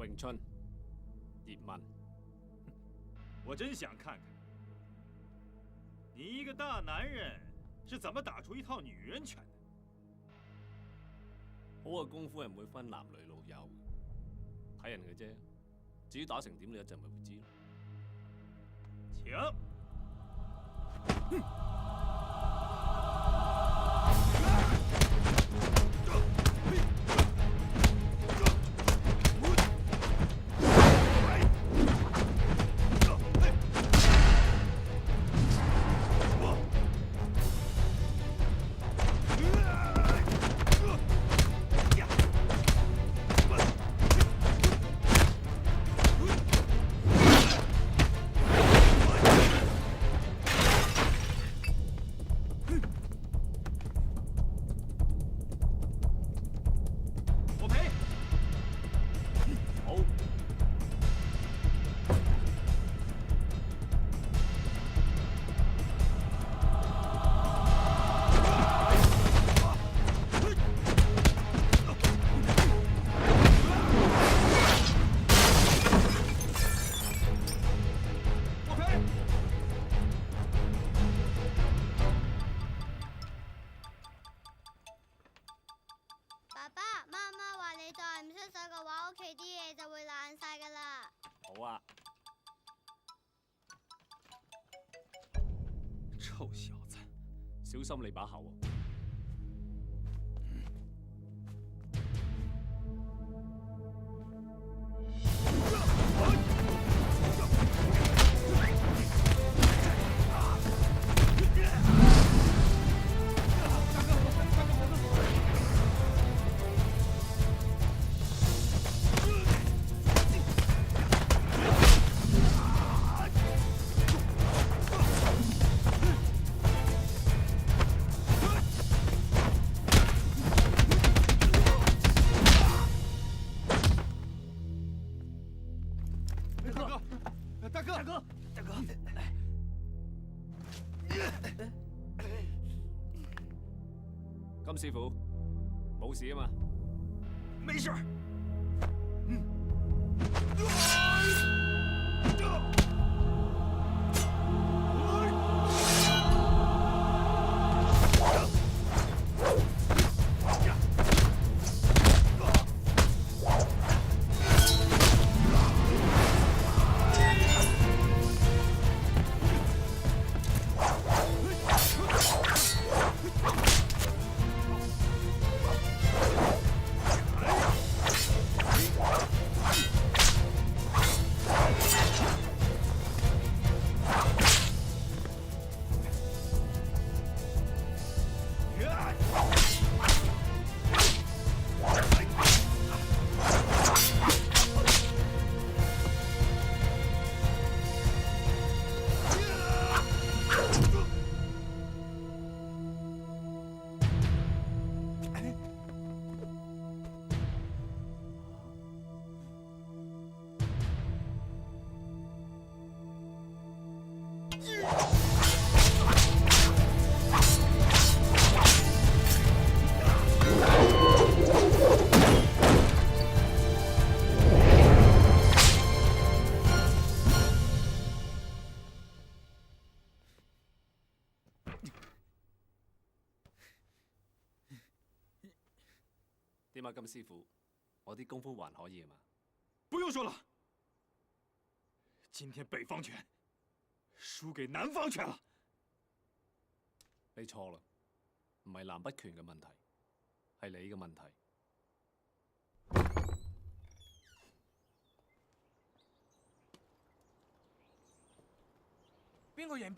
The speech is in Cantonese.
詠春，葉問。我真想看看，你一個大男人是怎麼打出一套女人拳的？好嘅功夫係唔會分男女老幼嘅，睇人嘅啫。至於打成點，你一陣咪會知咯。請。好啊！臭小子，小心你把口啊！金師傅，冇事啊嘛？沒事。點啊，金師傅，我啲功夫還可以啊嘛？不用說了，今天北方拳輸給南方拳了。你錯啦，唔係南北拳嘅問題，係你嘅問題。邊個贏？